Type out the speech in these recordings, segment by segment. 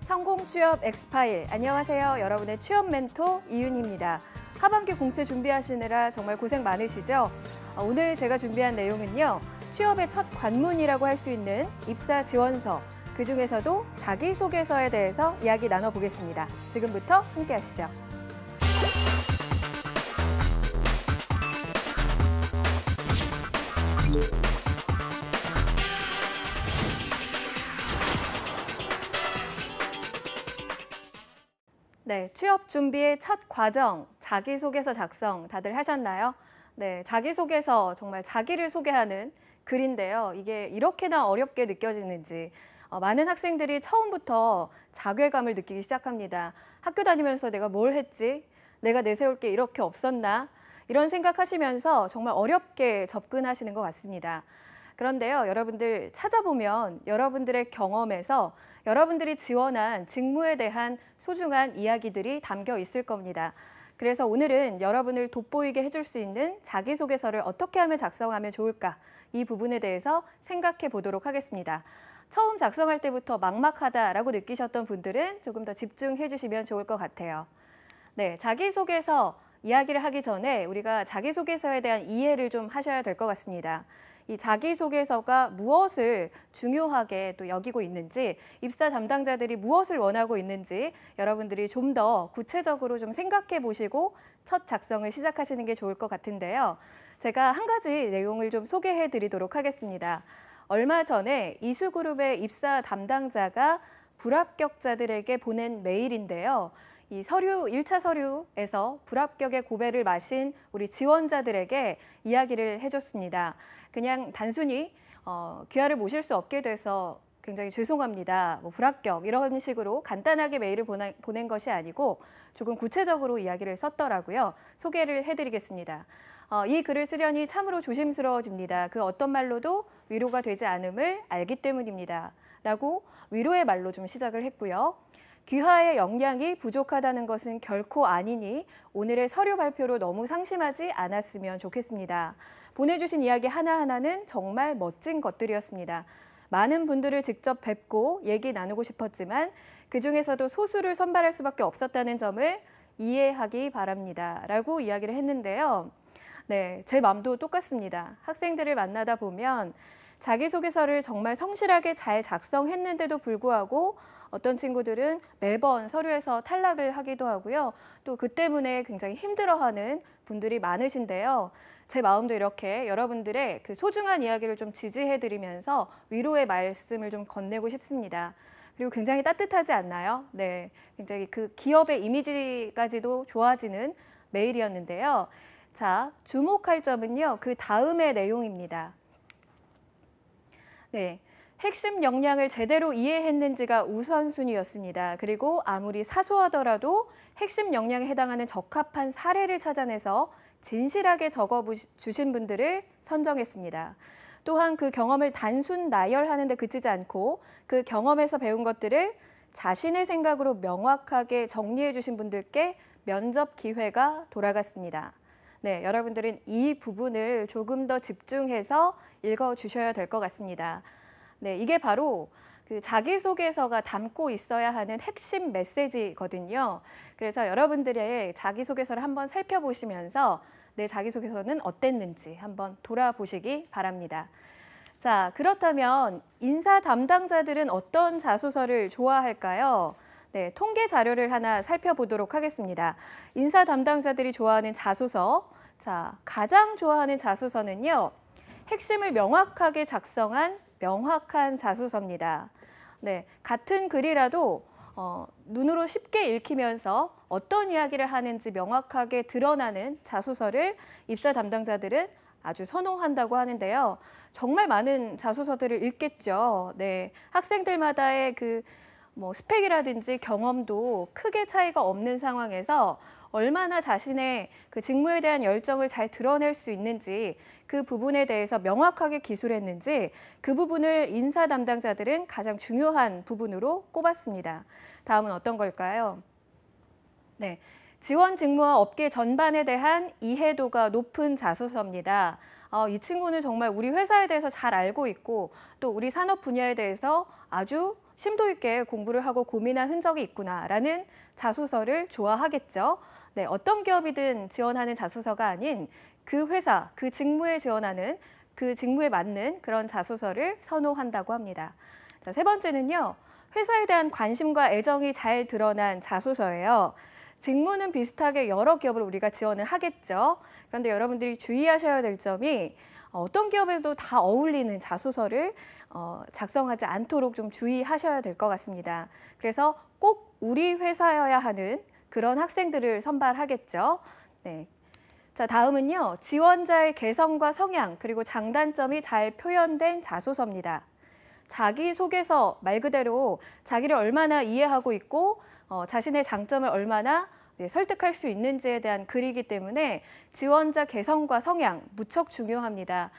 성공 취업 엑스파일. 안녕하세요. 여러분의 취업 멘토 이윤희입니다. 하반기 공채 준비하시느라 정말 고생 많으시죠? 오늘 제가 준비한 내용은요. 취업의 첫 관문이라고 할 수 있는 입사 지원서, 그중에서도 자기소개서에 대해서 이야기 나눠보겠습니다. 지금부터 함께 하시죠. 네, 취업 준비의 첫 과정, 자기소개서 작성 다들 하셨나요? 네, 자기소개서 정말 자기를 소개하는 글인데요. 이게 이렇게나 어렵게 느껴지는지 많은 학생들이 처음부터 자괴감을 느끼기 시작합니다. 학교 다니면서 내가 뭘 했지? 내가 내세울 게 이렇게 없었나? 이런 생각하시면서 정말 어렵게 접근하시는 것 같습니다. 그런데요, 여러분들 찾아보면 여러분들의 경험에서 여러분들이 지원한 직무에 대한 소중한 이야기들이 담겨 있을 겁니다. 그래서 오늘은 여러분을 돋보이게 해줄 수 있는 자기소개서를 어떻게 하면 작성하면 좋을까? 이 부분에 대해서 생각해 보도록 하겠습니다. 처음 작성할 때부터 막막하다라고 느끼셨던 분들은 조금 더 집중해 주시면 좋을 것 같아요. 네, 자기소개서 이야기를 하기 전에 우리가 자기소개서에 대한 이해를 좀 하셔야 될 것 같습니다. 이 자기소개서가 무엇을 중요하게 또 여기고 있는지, 입사 담당자들이 무엇을 원하고 있는지 여러분들이 좀 더 구체적으로 좀 생각해 보시고 첫 작성을 시작하시는 게 좋을 것 같은데요. 제가 한 가지 내용을 좀 소개해 드리도록 하겠습니다. 얼마 전에 이수그룹의 입사 담당자가 불합격자들에게 보낸 메일인데요. 이 1차 서류에서 불합격의 고배를 마신 우리 지원자들에게 이야기를 해줬습니다. 그냥 단순히 귀하를 모실 수 없게 돼서 굉장히 죄송합니다. 불합격 이런 식으로 간단하게 메일을 보낸 것이 아니고 조금 구체적으로 이야기를 썼더라고요. 소개를 해드리겠습니다. 이 글을 쓰려니 참으로 조심스러워집니다. 그 어떤 말로도 위로가 되지 않음을 알기 때문입니다. 라고 위로의 말로 좀 시작을 했고요. 귀하의 역량이 부족하다는 것은 결코 아니니 오늘의 서류 발표로 너무 상심하지 않았으면 좋겠습니다. 보내주신 이야기 하나하나는 정말 멋진 것들이었습니다. 많은 분들을 직접 뵙고 얘기 나누고 싶었지만 그중에서도 소수를 선발할 수밖에 없었다는 점을 이해하기 바랍니다. 라고 이야기를 했는데요. 네, 제 마음도 똑같습니다. 학생들을 만나다 보면 자기소개서를 정말 성실하게 잘 작성했는데도 불구하고 어떤 친구들은 매번 서류에서 탈락을 하기도 하고요. 또 그 때문에 굉장히 힘들어하는 분들이 많으신데요. 제 마음도 이렇게 여러분들의 그 소중한 이야기를 좀 지지해드리면서 위로의 말씀을 좀 건네고 싶습니다. 그리고 굉장히 따뜻하지 않나요? 네, 굉장히 그 기업의 이미지까지도 좋아지는 메일이었는데요. 자, 주목할 점은요, 그 다음의 내용입니다. 네, 핵심 역량을 제대로 이해했는지가 우선순위였습니다. 그리고 아무리 사소하더라도 핵심 역량에 해당하는 적합한 사례를 찾아내서 진실하게 적어주신 분들을 선정했습니다. 또한 그 경험을 단순 나열하는 데 그치지 않고 그 경험에서 배운 것들을 자신의 생각으로 명확하게 정리해 주신 분들께 면접 기회가 돌아갔습니다. 네, 여러분들은 이 부분을 조금 더 집중해서 읽어주셔야 될 것 같습니다. 네, 이게 바로 그 자기소개서가 담고 있어야 하는 핵심 메시지거든요. 그래서 여러분들의 자기소개서를 한번 살펴보시면서 내 자기소개서는 어땠는지 한번 돌아보시기 바랍니다. 자, 그렇다면 인사 담당자들은 어떤 자소서를 좋아할까요? 네, 통계 자료를 하나 살펴보도록 하겠습니다. 인사 담당자들이 좋아하는 자소서. 자, 가장 좋아하는 자소서는요. 핵심을 명확하게 작성한 명확한 자소서입니다. 네, 같은 글이라도 눈으로 쉽게 읽히면서 어떤 이야기를 하는지 명확하게 드러나는 자소서를 입사 담당자들은 아주 선호한다고 하는데요. 정말 많은 자소서들을 읽겠죠. 네, 학생들마다의 그 스펙이라든지 경험도 크게 차이가 없는 상황에서 얼마나 자신의 그 직무에 대한 열정을 잘 드러낼 수 있는지 그 부분에 대해서 명확하게 기술했는지 그 부분을 인사 담당자들은 가장 중요한 부분으로 꼽았습니다. 다음은 어떤 걸까요? 네, 지원 직무와 업계 전반에 대한 이해도가 높은 자소서입니다. 이 친구는 정말 우리 회사에 대해서 잘 알고 있고 또 우리 산업 분야에 대해서 아주 심도 있게 공부를 하고 고민한 흔적이 있구나라는 자소서를 좋아하겠죠. 네, 어떤 기업이든 지원하는 자소서가 아닌 그 회사, 그 직무에 지원하는 그 직무에 맞는 그런 자소서를 선호한다고 합니다. 자, 세 번째는요. 회사에 대한 관심과 애정이 잘 드러난 자소서예요. 직무는 비슷하게 여러 기업을 우리가 지원을 하겠죠. 그런데 여러분들이 주의하셔야 될 점이 어떤 기업에도 다 어울리는 자소서를 작성하지 않도록 좀 주의하셔야 될 것 같습니다. 그래서 꼭 우리 회사여야 하는 그런 학생들을 선발하겠죠. 네. 자, 다음은요. 지원자의 개성과 성향 그리고 장단점이 잘 표현된 자소서입니다. 자기소개서 말 그대로 자기를 얼마나 이해하고 있고 자신의 장점을 얼마나 설득할 수 있는지에 대한 글이기 때문에 지원자 개성과 성향 무척 중요합니다.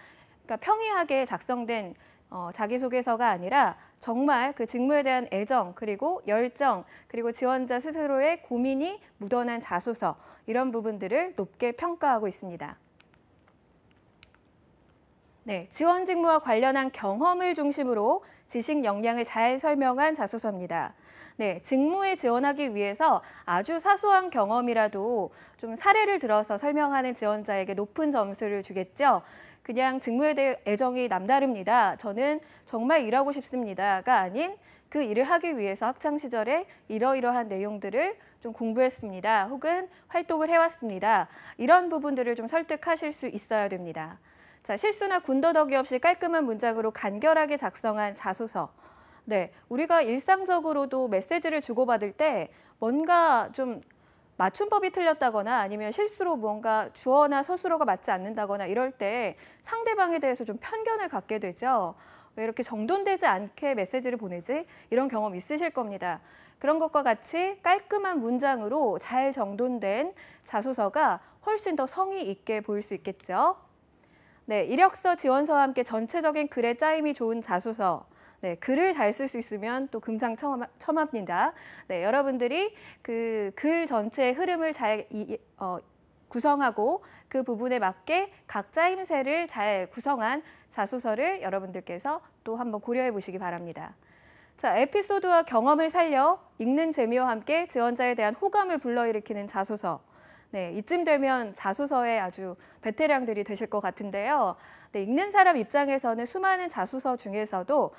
그러니까 평이하게 작성된 자기소개서가 아니라 정말 그 직무에 대한 애정 그리고 열정 그리고 지원자 스스로의 고민이 묻어난 자소서 이런 부분들을 높게 평가하고 있습니다. 네, 지원 직무와 관련한 경험을 중심으로 지식 역량을 잘 설명한 자소서입니다. 네, 직무에 지원하기 위해서 아주 사소한 경험이라도 좀 사례를 들어서 설명하는 지원자에게 높은 점수를 주겠죠. 그냥 직무에 대해 애정이 남다릅니다. 저는 정말 일하고 싶습니다가 아닌 그 일을 하기 위해서 학창시절에 이러이러한 내용들을 좀 공부했습니다. 혹은 활동을 해왔습니다. 이런 부분들을 좀 설득하실 수 있어야 됩니다. 자, 실수나 군더더기 없이 깔끔한 문장으로 간결하게 작성한 자소서. 네, 우리가 일상적으로도 메시지를 주고받을 때 뭔가 좀 맞춤법이 틀렸다거나 아니면 실수로 뭔가 주어나 서술어가 맞지 않는다거나 이럴 때 상대방에 대해서 좀 편견을 갖게 되죠. 왜 이렇게 정돈되지 않게 메시지를 보내지? 이런 경험 있으실 겁니다. 그런 것과 같이 깔끔한 문장으로 잘 정돈된 자소서가 훨씬 더 성의 있게 보일 수 있겠죠. 네, 이력서, 지원서와 함께 전체적인 글의 짜임이 좋은 자소서. 네, 글을 잘 쓸 수 있으면 또 금상첨화입니다. 네, 여러분들이 그 글 전체의 흐름을 잘 구성하고 그 부분에 맞게 각 짜임새를 잘 구성한 자소서를 여러분들께서 또 한번 고려해 보시기 바랍니다. 자, 에피소드와 경험을 살려 읽는 재미와 함께 지원자에 대한 호감을 불러일으키는 자소서. 네, 이쯤 되면 자소서에 아주 베테랑들이 되실 것 같은데요. 네, 읽는 사람 입장에서는 수많은 자소서 중에서도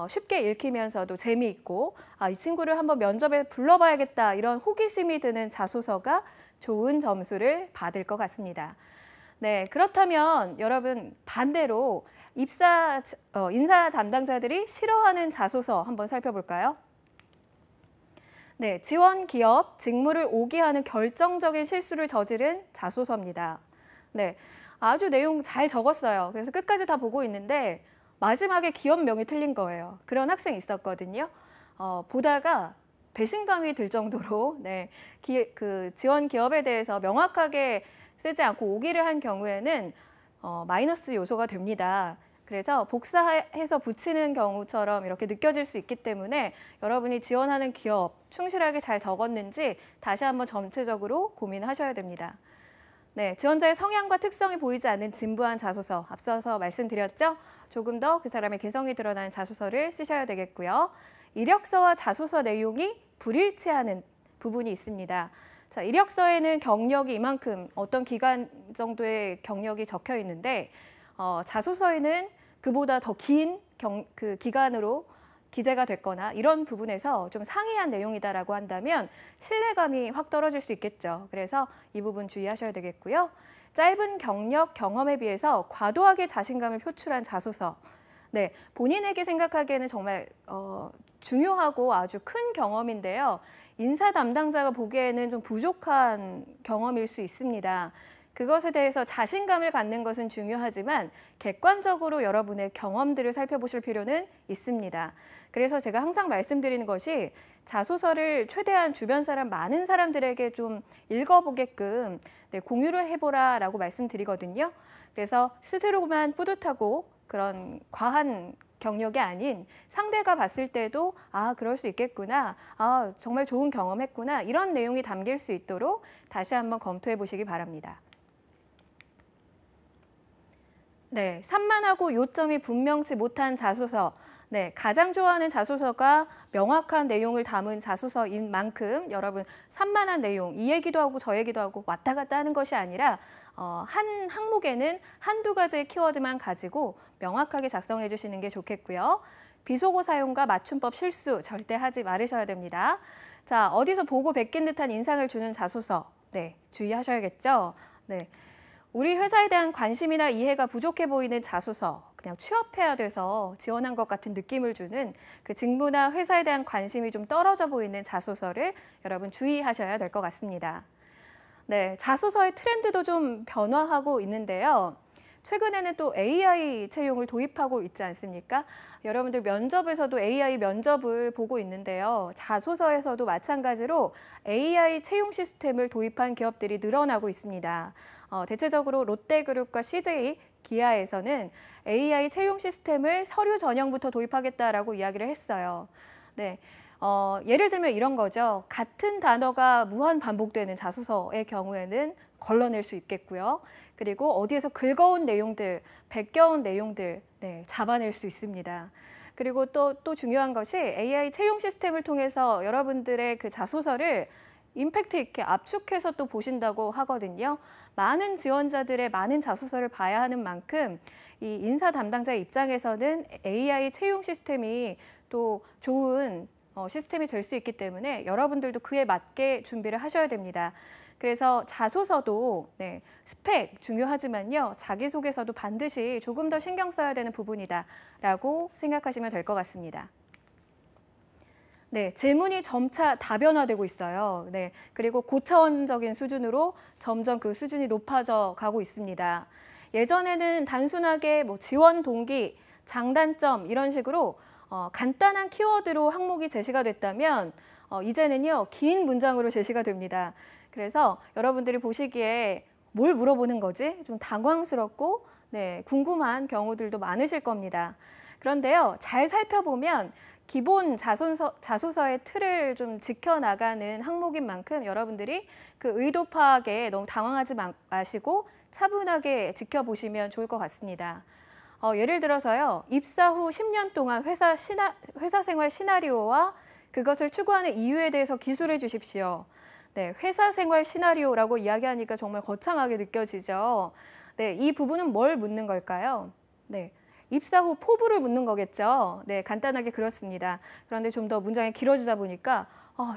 쉽게 읽히면서도 재미있고 이 친구를 한번 면접에 불러봐야겠다 이런 호기심이 드는 자소서가 좋은 점수를 받을 것 같습니다. 네, 그렇다면 여러분 반대로 인사 담당자들이 싫어하는 자소서 한번 살펴볼까요? 네, 지원 기업 직무를 오기하는 결정적인 실수를 저지른 자소서입니다. 네, 아주 내용 잘 적었어요. 그래서 끝까지 다 보고 있는데 마지막에 기업명이 틀린 거예요. 그런 학생이 있었거든요. 보다가 배신감이 들 정도로 네, 그 지원 기업에 대해서 명확하게 쓰지 않고 오기를 한 경우에는 마이너스 요소가 됩니다. 그래서 복사해서 붙이는 경우처럼 이렇게 느껴질 수 있기 때문에 여러분이 지원하는 기업 충실하게 잘 적었는지 다시 한번 전체적으로 고민하셔야 됩니다. 네, 지원자의 성향과 특성이 보이지 않는 진부한 자소서, 앞서서 말씀드렸죠? 조금 더 그 사람의 개성이 드러나는 자소서를 쓰셔야 되겠고요. 이력서와 자소서 내용이 불일치하는 부분이 있습니다. 자, 이력서에는 경력이 이만큼 어떤 기간 정도의 경력이 적혀 있는데 자소서에는 그보다 더 긴 그 기간으로 기재가 됐거나 이런 부분에서 좀 상이한 내용이다라고 한다면 신뢰감이 확 떨어질 수 있겠죠. 그래서 이 부분 주의하셔야 되겠고요. 짧은 경력, 경험에 비해서 과도하게 자신감을 표출한 자소서. 네, 본인에게 생각하기에는 정말 중요하고 아주 큰 경험인데요. 인사 담당자가 보기에는 좀 부족한 경험일 수 있습니다. 그것에 대해서 자신감을 갖는 것은 중요하지만 객관적으로 여러분의 경험들을 살펴보실 필요는 있습니다. 그래서 제가 항상 말씀드리는 것이 자소서를 최대한 주변 사람, 많은 사람들에게 좀 읽어보게끔 공유를 해보라라고 말씀드리거든요. 그래서 스스로만 뿌듯하고 그런 과한 경력이 아닌 상대가 봤을 때도 그럴 수 있겠구나, 정말 좋은 경험했구나 이런 내용이 담길 수 있도록 다시 한번 검토해 보시기 바랍니다. 네, 산만하고 요점이 분명치 못한 자소서. 네, 가장 좋아하는 자소서가 명확한 내용을 담은 자소서인 만큼 여러분 산만한 내용, 이 얘기도 하고 저 얘기도 하고 왔다 갔다 하는 것이 아니라 한 항목에는 한두 가지의 키워드만 가지고 명확하게 작성해 주시는 게 좋겠고요. 비속어 사용과 맞춤법 실수 절대 하지 말으셔야 됩니다. 자, 어디서 보고 베낀 듯한 인상을 주는 자소서, 네, 주의하셔야겠죠. 네. 우리 회사에 대한 관심이나 이해가 부족해 보이는 자소서, 그냥 취업해야 돼서 지원한 것 같은 느낌을 주는 그 직무나 회사에 대한 관심이 좀 떨어져 보이는 자소서를 여러분 주의하셔야 될 것 같습니다. 네, 자소서의 트렌드도 좀 변화하고 있는데요. 최근에는 또 AI 채용을 도입하고 있지 않습니까? 여러분들 면접에서도 AI 면접을 보고 있는데요. 자소서에서도 마찬가지로 AI 채용 시스템을 도입한 기업들이 늘어나고 있습니다. 대체적으로 롯데그룹과 CJ, 기아에서는 AI 채용 시스템을 서류 전형부터 도입하겠다라고 이야기를 했어요. 네. 예를 들면 이런 거죠. 같은 단어가 무한 반복되는 자소서의 경우에는 걸러낼 수 있겠고요. 그리고 어디에서 긁어온 내용들, 베껴온 내용들 네, 잡아낼 수 있습니다. 그리고 또 중요한 것이 AI 채용 시스템을 통해서 여러분들의 그 자소서를 임팩트 있게 압축해서 또 보신다고 하거든요. 많은 지원자들의 많은 자소서를 봐야 하는 만큼 이 인사 담당자의 입장에서는 AI 채용 시스템이 또 좋은 시스템이 될 수 있기 때문에 여러분들도 그에 맞게 준비를 하셔야 됩니다. 그래서 자소서도 네, 스펙 중요하지만요. 자기소개서도 반드시 조금 더 신경 써야 되는 부분이다라고 생각하시면 될 것 같습니다. 네, 질문이 점차 다변화되고 있어요. 네, 그리고 고차원적인 수준으로 점점 그 수준이 높아져 가고 있습니다. 예전에는 단순하게 뭐 지원 동기, 장단점 이런 식으로 간단한 키워드로 항목이 제시가 됐다면 이제는요, 긴 문장으로 제시가 됩니다. 그래서 여러분들이 보시기에 뭘 물어보는 거지? 좀 당황스럽고 네, 궁금한 경우들도 많으실 겁니다. 그런데요, 잘 살펴보면 기본 자소서의 틀을 좀 지켜나가는 항목인 만큼 여러분들이 그 의도 파악에 너무 당황하지 마시고 차분하게 지켜보시면 좋을 것 같습니다. 예를 들어서요, 입사 후 10년 동안 회사 생활 시나리오와 그것을 추구하는 이유에 대해서 기술해 주십시오. 네, 회사 생활 시나리오라고 이야기하니까 정말 거창하게 느껴지죠. 네, 이 부분은 뭘 묻는 걸까요? 네, 입사 후 포부를 묻는 거겠죠. 네, 간단하게 그렇습니다. 그런데 좀 더 문장이 길어지다 보니까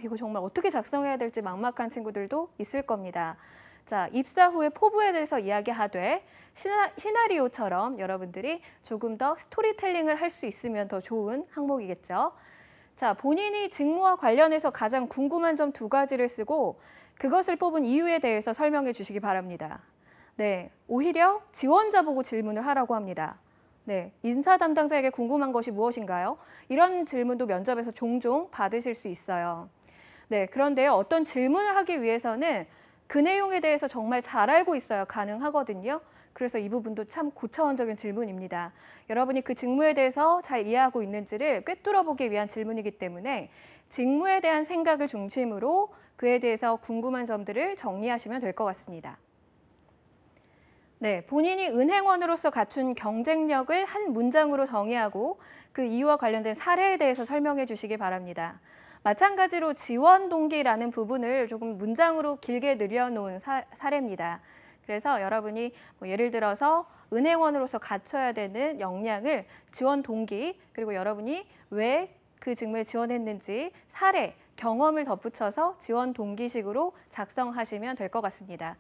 이거 정말 어떻게 작성해야 될지 막막한 친구들도 있을 겁니다. 자, 입사 후에 포부에 대해서 이야기하되 시나리오처럼 여러분들이 조금 더 스토리텔링을 할 수 있으면 더 좋은 항목이겠죠. 자, 본인이 직무와 관련해서 가장 궁금한 점 2가지를 쓰고 그것을 뽑은 이유에 대해서 설명해 주시기 바랍니다. 네, 오히려 지원자 보고 질문을 하라고 합니다. 네, 인사 담당자에게 궁금한 것이 무엇인가요? 이런 질문도 면접에서 종종 받으실 수 있어요. 네, 그런데요, 어떤 질문을 하기 위해서는 그 내용에 대해서 정말 잘 알고 있어야 가능하거든요. 그래서 이 부분도 참 고차원적인 질문입니다. 여러분이 그 직무에 대해서 잘 이해하고 있는지를 꿰뚫어보기 위한 질문이기 때문에 직무에 대한 생각을 중심으로 그에 대해서 궁금한 점들을 정리하시면 될 것 같습니다. 네, 본인이 은행원으로서 갖춘 경쟁력을 한 문장으로 정의하고 그 이유와 관련된 사례에 대해서 설명해 주시기 바랍니다. 마찬가지로 지원 동기라는 부분을 조금 문장으로 길게 늘려놓은 사례입니다. 그래서 여러분이 예를 들어서 은행원으로서 갖춰야 되는 역량을 지원 동기, 그리고 여러분이 왜 그 직무에 지원했는지 사례, 경험을 덧붙여서 지원 동기식으로 작성하시면 될 것 같습니다.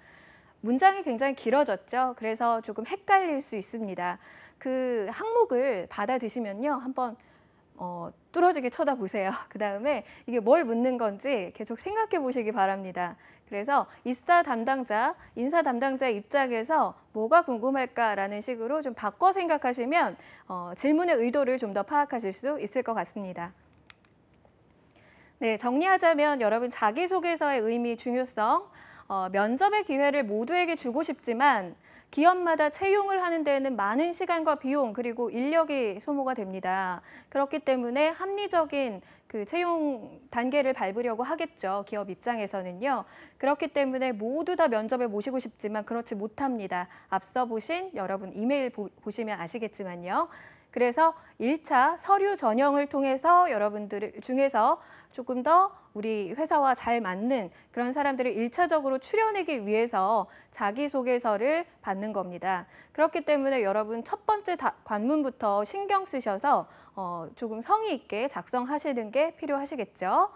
문장이 굉장히 길어졌죠. 그래서 조금 헷갈릴 수 있습니다. 그 항목을 받아드시면요, 한번 뚫어지게 쳐다보세요. 그 다음에 이게 뭘 묻는 건지 계속 생각해 보시기 바랍니다. 그래서 인사 담당자의 입장에서 뭐가 궁금할까라는 식으로 좀 바꿔 생각하시면 질문의 의도를 좀 더 파악하실 수 있을 것 같습니다. 네, 정리하자면 여러분 자기소개서의 의미, 중요성, 면접의 기회를 모두에게 주고 싶지만 기업마다 채용을 하는 데에는 많은 시간과 비용 그리고 인력이 소모가 됩니다. 그렇기 때문에 합리적인 그 채용 단계를 밟으려고 하겠죠. 기업 입장에서는요. 그렇기 때문에 모두 다 면접에 모시고 싶지만 그렇지 못합니다. 앞서 보신 여러분 이메일 보시면 아시겠지만요. 그래서 1차 서류 전형을 통해서 여러분들 중에서 조금 더 우리 회사와 잘 맞는 그런 사람들을 1차적으로 추려내기 위해서 자기소개서를 받는 겁니다. 그렇기 때문에 여러분 첫 번째 관문부터 신경 쓰셔서 조금 성의 있게 작성하시는 게 필요하시겠죠.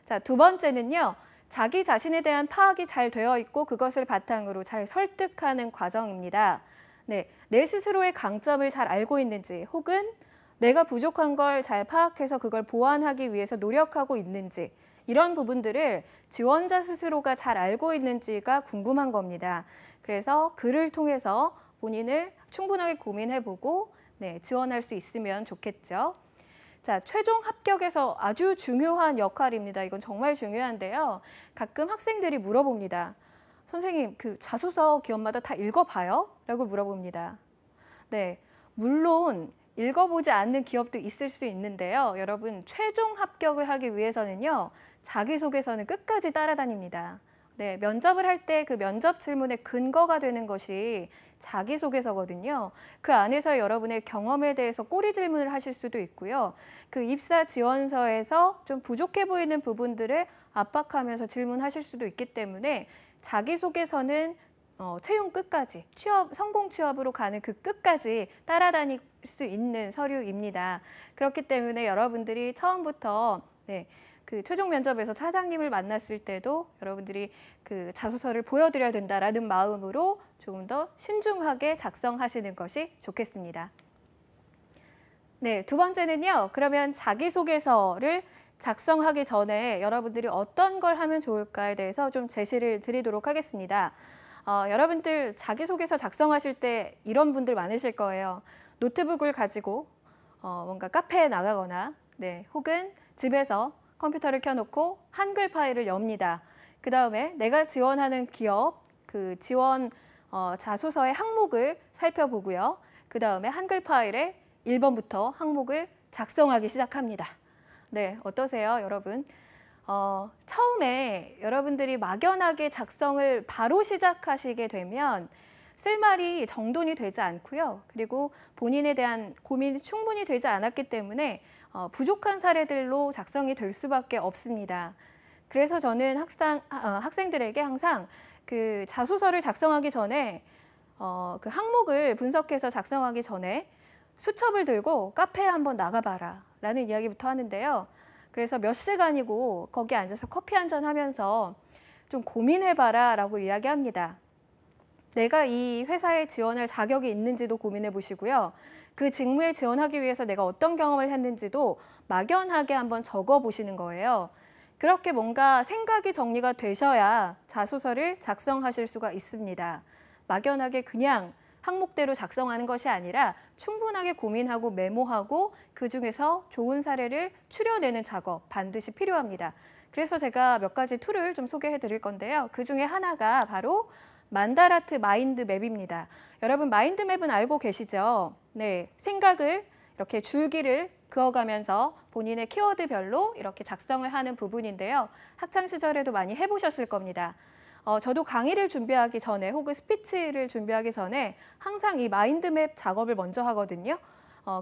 자, 두 번째는요. 자기 자신에 대한 파악이 잘 되어 있고 그것을 바탕으로 잘 설득하는 과정입니다. 네, 내 스스로의 강점을 잘 알고 있는지 혹은 내가 부족한 걸 잘 파악해서 그걸 보완하기 위해서 노력하고 있는지 이런 부분들을 지원자 스스로가 잘 알고 있는지가 궁금한 겁니다. 그래서 글을 통해서 본인을 충분하게 고민해보고 네, 지원할 수 있으면 좋겠죠. 자, 최종 합격에서 아주 중요한 역할입니다. 이건 정말 중요한데요. 가끔 학생들이 물어봅니다. 선생님, 그 자소서 기업마다 다 읽어봐요? 라고 물어봅니다. 네, 물론 읽어보지 않는 기업도 있을 수 있는데요. 여러분, 최종 합격을 하기 위해서는요. 자기소개서는 끝까지 따라다닙니다. 네, 면접을 할 때 그 면접 질문의 근거가 되는 것이 자기소개서거든요. 그 안에서 여러분의 경험에 대해서 꼬리 질문을 하실 수도 있고요. 그 입사 지원서에서 좀 부족해 보이는 부분들을 압박하면서 질문하실 수도 있기 때문에 자기소개서는 채용 끝까지, 성공 취업으로 가는 그 끝까지 따라다닐 수 있는 서류입니다. 그렇기 때문에 여러분들이 처음부터 네, 그 최종 면접에서 차장님을 만났을 때도 여러분들이 그 자소서를 보여드려야 된다라는 마음으로 조금 더 신중하게 작성하시는 것이 좋겠습니다. 네, 두 번째는요. 그러면 자기소개서를 작성하기 전에 여러분들이 어떤 걸 하면 좋을까에 대해서 좀 제시를 드리도록 하겠습니다. 여러분들 자기소개서 작성하실 때 이런 분들 많으실 거예요. 노트북을 가지고 뭔가 카페에 나가거나 네, 혹은 집에서 컴퓨터를 켜놓고 한글 파일을 엽니다. 그 다음에 내가 지원하는 기업 그 지원 자소서의 항목을 살펴보고요. 그 다음에 한글 파일에 1번부터 항목을 작성하기 시작합니다. 네, 어떠세요, 여러분? 처음에 여러분들이 막연하게 작성을 바로 시작하시게 되면 쓸 말이 정돈이 되지 않고요. 그리고 본인에 대한 고민이 충분히 되지 않았기 때문에 부족한 사례들로 작성이 될 수밖에 없습니다. 그래서 저는 학생들에게 항상 그 자소서를 작성하기 전에 그 항목을 분석해서 작성하기 전에 수첩을 들고 카페에 한번 나가봐라 라는 이야기부터 하는데요. 그래서 몇 시간이고 거기 앉아서 커피 한잔 하면서 좀 고민해봐라 라고 이야기합니다. 내가 이 회사에 지원할 자격이 있는지도 고민해 보시고요. 그 직무에 지원하기 위해서 내가 어떤 경험을 했는지도 막연하게 한번 적어 보시는 거예요. 그렇게 뭔가 생각이 정리가 되셔야 자소서를 작성하실 수가 있습니다. 막연하게 그냥 항목대로 작성하는 것이 아니라 충분하게 고민하고 메모하고 그중에서 좋은 사례를 추려내는 작업 반드시 필요합니다. 그래서 제가 몇 가지 툴을 좀 소개해 드릴 건데요. 그중에 하나가 바로 만다라트 마인드맵입니다. 여러분 마인드맵은 알고 계시죠? 네, 생각을 이렇게 줄기를 그어가면서 본인의 키워드별로 이렇게 작성을 하는 부분인데요. 학창 시절에도 많이 해보셨을 겁니다. 저도 강의를 준비하기 전에 혹은 스피치를 준비하기 전에 항상 이 마인드맵 작업을 먼저 하거든요.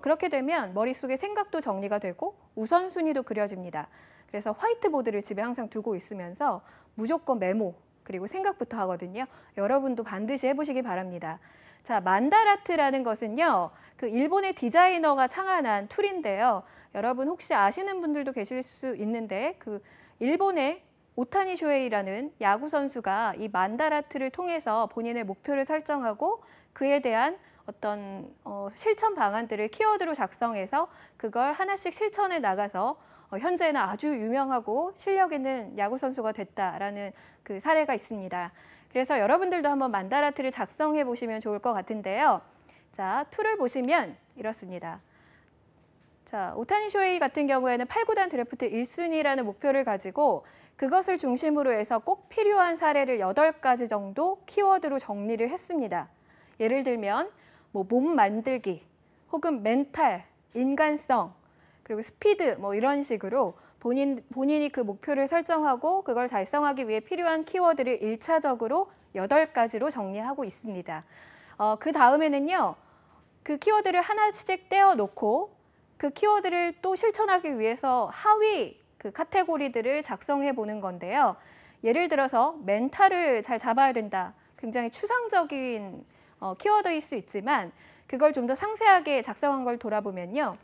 그렇게 되면 머릿속에 생각도 정리가 되고 우선순위도 그려집니다. 그래서 화이트보드를 집에 항상 두고 있으면서 무조건 메모 그리고 생각부터 하거든요. 여러분도 반드시 해보시기 바랍니다. 자, 만다라트라는 것은요. 그 일본의 디자이너가 창안한 툴인데요. 여러분 혹시 아시는 분들도 계실 수 있는데 그 일본의 오타니 쇼헤이라는 야구 선수가 이 만다라트를 통해서 본인의 목표를 설정하고 그에 대한 어떤 실천 방안들을 키워드로 작성해서 그걸 하나씩 실천해 나가서 현재는 아주 유명하고 실력 있는 야구 선수가 됐다라는 그 사례가 있습니다. 그래서 여러분들도 한번 만다라트를 작성해 보시면 좋을 것 같은데요. 자, 툴을 보시면 이렇습니다. 자, 오타니 쇼헤이 같은 경우에는 8구단 드래프트 1순위라는 목표를 가지고 그것을 중심으로 해서 꼭 필요한 사례를 8가지 정도 키워드로 정리를 했습니다. 예를 들면 몸 만들기, 혹은 멘탈, 인간성, 그리고 스피드 이런 식으로 본인이 그 목표를 설정하고 그걸 달성하기 위해 필요한 키워드를 1차적으로 8가지로 정리하고 있습니다. 그 다음에는요. 그 키워드를 하나씩 떼어 놓고 그 키워드를 또 실천하기 위해서 하위 그 카테고리들을 작성해 보는 건데요. 예를 들어서 멘탈을 잘 잡아야 된다. 굉장히 추상적인 키워드일 수 있지만 그걸 좀 더 상세하게 작성한 걸 돌아보면요.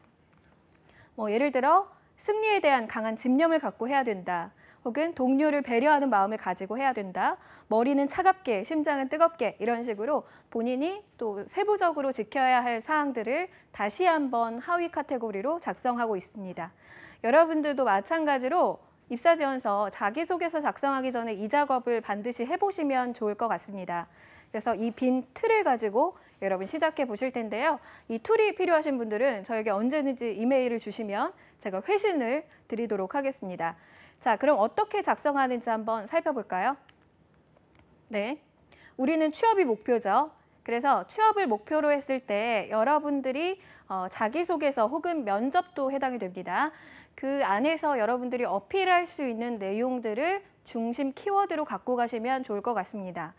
예를 들어 승리에 대한 강한 집념을 갖고 해야 된다. 혹은 동료를 배려하는 마음을 가지고 해야 된다. 머리는 차갑게, 심장은 뜨겁게 이런 식으로 본인이 또 세부적으로 지켜야 할 사항들을 다시 한번 하위 카테고리로 작성하고 있습니다. 여러분들도 마찬가지로 입사지원서 자기소개서 작성하기 전에 이 작업을 반드시 해보시면 좋을 것 같습니다. 그래서 이 빈 틀을 가지고 여러분 시작해 보실 텐데요. 이 툴이 필요하신 분들은 저에게 언제든지 이메일을 주시면 제가 회신을 드리도록 하겠습니다. 자, 그럼 어떻게 작성하는지 한번 살펴볼까요? 네, 우리는 취업이 목표죠. 그래서 취업을 목표로 했을 때 여러분들이 자기소개서 혹은 면접도 해당이 됩니다. 그 안에서 여러분들이 어필할 수 있는 내용들을 중심 키워드로 갖고 가시면 좋을 것 같습니다.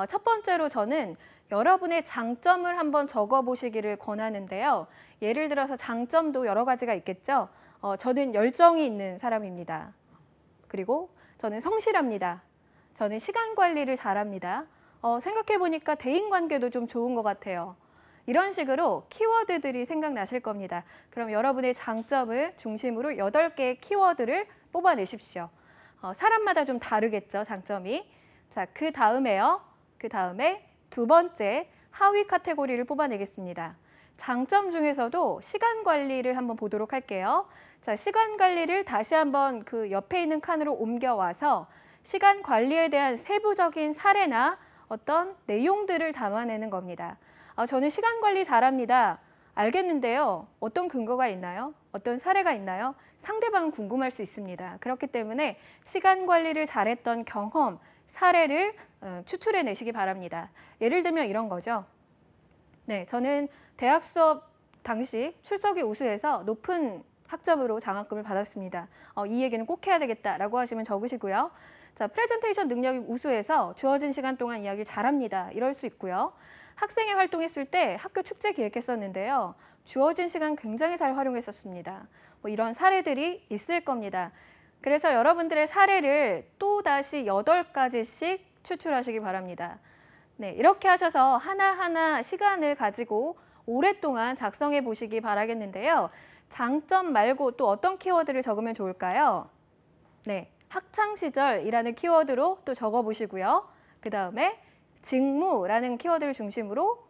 첫 번째로 저는 여러분의 장점을 한번 적어보시기를 권하는데요. 예를 들어서 장점도 여러 가지가 있겠죠. 저는 열정이 있는 사람입니다. 그리고 저는 성실합니다. 저는 시간 관리를 잘합니다. 생각해보니까 대인관계도 좀 좋은 것 같아요. 이런 식으로 키워드들이 생각나실 겁니다. 그럼 여러분의 장점을 중심으로 8개의 키워드를 뽑아내십시오. 사람마다 좀 다르겠죠, 장점이. 자, 그 다음에 두 번째 하위 카테고리를 뽑아내겠습니다. 장점 중에서도 시간 관리를 한번 보도록 할게요. 자, 시간 관리를 다시 한번 그 옆에 있는 칸으로 옮겨와서 시간 관리에 대한 세부적인 사례나 어떤 내용들을 담아내는 겁니다. 저는 시간 관리 잘합니다. 알겠는데요. 어떤 근거가 있나요? 어떤 사례가 있나요? 상대방은 궁금할 수 있습니다. 그렇기 때문에 시간 관리를 잘했던 경험, 사례를 추출해 내시기 바랍니다. 예를 들면 이런 거죠. 네, 저는 대학 수업 당시 출석이 우수해서 높은 학점으로 장학금을 받았습니다. 이 얘기는 꼭 해야 되겠다라고 하시면 적으시고요. 자, 프레젠테이션 능력이 우수해서 주어진 시간 동안 이야기를 잘합니다. 이럴 수 있고요. 학생회 활동했을 때 학교 축제 기획했었는데요. 주어진 시간 굉장히 잘 활용했었습니다. 이런 사례들이 있을 겁니다. 그래서 여러분들의 사례를 또다시 8가지씩 추출하시기 바랍니다. 네, 이렇게 하셔서 하나하나 시간을 가지고 오랫동안 작성해 보시기 바라겠는데요. 장점 말고 또 어떤 키워드를 적으면 좋을까요? 네, 학창시절이라는 키워드로 또 적어보시고요. 그 다음에 직무라는 키워드를 중심으로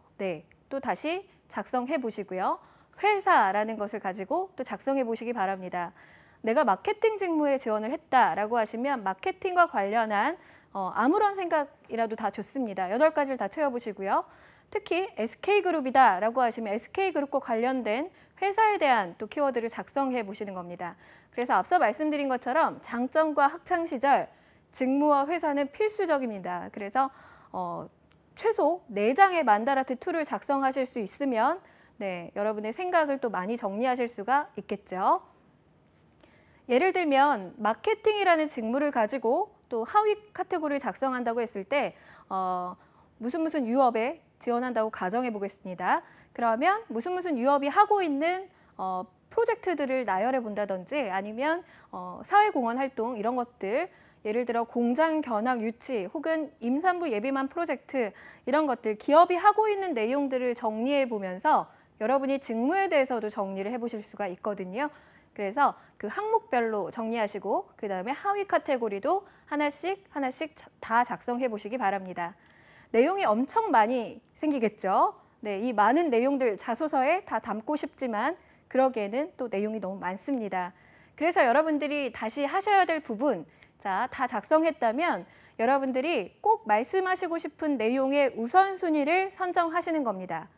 또 다시 작성해 보시고요. 회사라는 것을 가지고 또 작성해 보시기 바랍니다. 내가 마케팅 직무에 지원을 했다라고 하시면 마케팅과 관련한 아무런 생각이라도 다 좋습니다. 8가지를 다 채워보시고요. 특히 SK그룹이다라고 하시면 SK그룹과 관련된 회사에 대한 또 키워드를 작성해 보시는 겁니다. 그래서 앞서 말씀드린 것처럼 장점과 학창시절, 직무와 회사는 필수적입니다. 그래서 최소 4장의 만다라트 툴을 작성하실 수 있으면 여러분의 생각을 또 많이 정리하실 수가 있겠죠. 예를 들면 마케팅이라는 직무를 가지고 또 하위 카테고리를 작성한다고 했을 때 무슨 유업에 지원한다고 가정해 보겠습니다. 그러면 무슨 유업이 하고 있는 프로젝트들을 나열해 본다든지 아니면 사회공헌 활동 이런 것들 예를 들어 공장 견학 유치 혹은 임산부 예비만 프로젝트 이런 것들 기업이 하고 있는 내용들을 정리해 보면서 여러분이 직무에 대해서도 정리를 해보실 수가 있거든요. 그래서 그 항목별로 정리하시고 그 다음에 하위 카테고리도 하나씩 다 작성해 보시기 바랍니다. 내용이 엄청 많이 생기겠죠. 네, 이 많은 내용들 자소서에 다 담고 싶지만 그러기에는 또 내용이 너무 많습니다. 그래서 여러분들이 다시 하셔야 될 부분 다 작성했다면 여러분들이 꼭 말씀하시고 싶은 내용의 우선순위를 선정하시는 겁니다.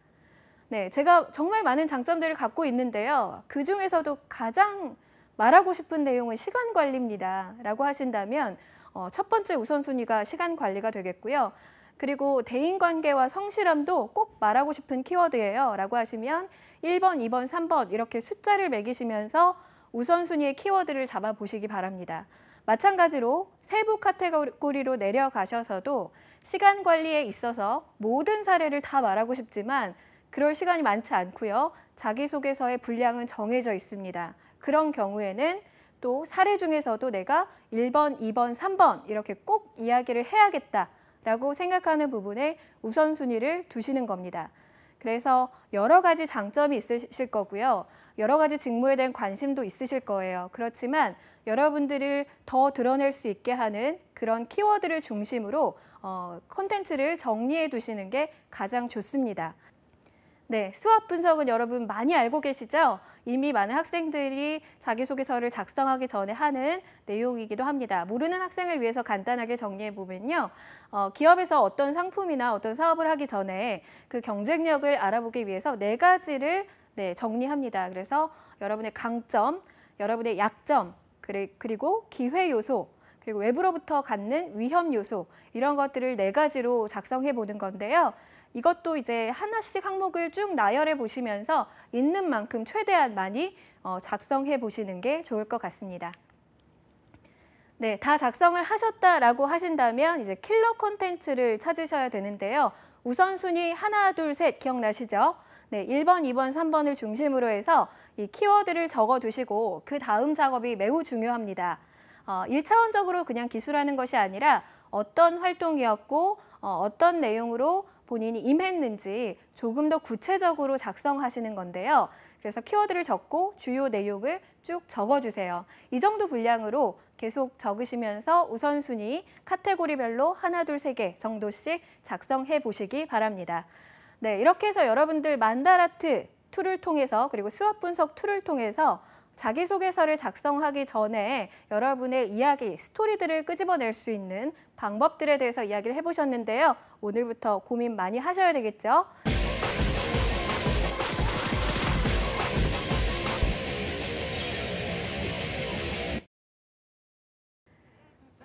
네, 제가 정말 많은 장점들을 갖고 있는데요. 그중에서도 가장 말하고 싶은 내용은 시간 관리입니다. 라고 하신다면 첫 번째 우선순위가 시간 관리가 되겠고요. 그리고 대인관계와 성실함도 꼭 말하고 싶은 키워드예요. 라고 하시면 1번, 2번, 3번 이렇게 숫자를 매기시면서 우선순위의 키워드를 잡아보시기 바랍니다. 마찬가지로 세부 카테고리로 내려가셔서도 시간 관리에 있어서 모든 사례를 다 말하고 싶지만 그럴 시간이 많지 않고요. 자기소개서의 분량은 정해져 있습니다. 그런 경우에는 또 사례 중에서도 내가 1번, 2번, 3번 이렇게 꼭 이야기를 해야겠다라고 생각하는 부분에 우선순위를 두시는 겁니다. 그래서 여러 가지 장점이 있으실 거고요. 여러 가지 직무에 대한 관심도 있으실 거예요. 그렇지만 여러분들을 더 드러낼 수 있게 하는 그런 키워드를 중심으로 콘텐츠를 정리해 두시는 게 가장 좋습니다. 네, 수업 분석은 여러분 많이 알고 계시죠? 이미 많은 학생들이 자기소개서를 작성하기 전에 하는 내용이기도 합니다. 모르는 학생을 위해서 간단하게 정리해 보면요. 기업에서 어떤 상품이나 어떤 사업을 하기 전에 그 경쟁력을 알아보기 위해서 4가지를 정리합니다. 그래서 여러분의 강점, 여러분의 약점, 그리고 기회 요소, 그리고 외부로부터 갖는 위험 요소 이런 것들을 4가지로 작성해 보는 건데요. 이것도 이제 하나씩 항목을 쭉 나열해 보시면서 있는 만큼 최대한 많이 작성해 보시는 게 좋을 것 같습니다. 네, 다 작성을 하셨다라고 하신다면 이제 킬러 콘텐츠를 찾으셔야 되는데요. 우선순위 하나, 둘, 셋 기억나시죠? 네, 1번, 2번, 3번을 중심으로 해서 이 키워드를 적어두시고 그 다음 작업이 매우 중요합니다. 1차원적으로 그냥 기술하는 것이 아니라 어떤 활동이었고 어떤 내용으로 본인이 임했는지 조금 더 구체적으로 작성하시는 건데요. 그래서 키워드를 적고 주요 내용을 쭉 적어주세요. 이 정도 분량으로 계속 적으시면서 우선순위, 카테고리별로 하나, 둘, 3개 정도씩 작성해 보시기 바랍니다. 네, 이렇게 해서 여러분들 만다라트 툴을 통해서 그리고 수업 분석 툴을 통해서 자기소개서를 작성하기 전에 여러분의 이야기, 스토리들을 끄집어낼 수 있는 방법들에 대해서 이야기를 해보셨는데요. 오늘부터 고민 많이 하셔야 되겠죠?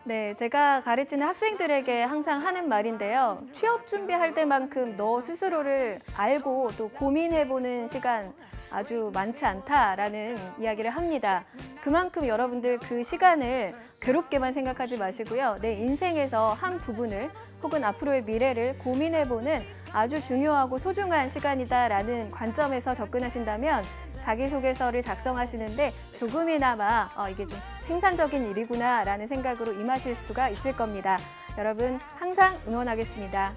네, 제가 가르치는 학생들에게 항상 하는 말인데요. 취업 준비할 때만큼 너 스스로를 알고 또 고민해보는 시간 아주 많지 않다라는 이야기를 합니다. 그만큼 여러분들 그 시간을 괴롭게만 생각하지 마시고요. 내 인생에서 한 부분을 혹은 앞으로의 미래를 고민해보는 아주 중요하고 소중한 시간이다라는 관점에서 접근하신다면 자기소개서를 작성하시는데 조금이나마 이게 좀 생산적인 일이구나라는 생각으로 임하실 수가 있을 겁니다. 여러분 항상 응원하겠습니다.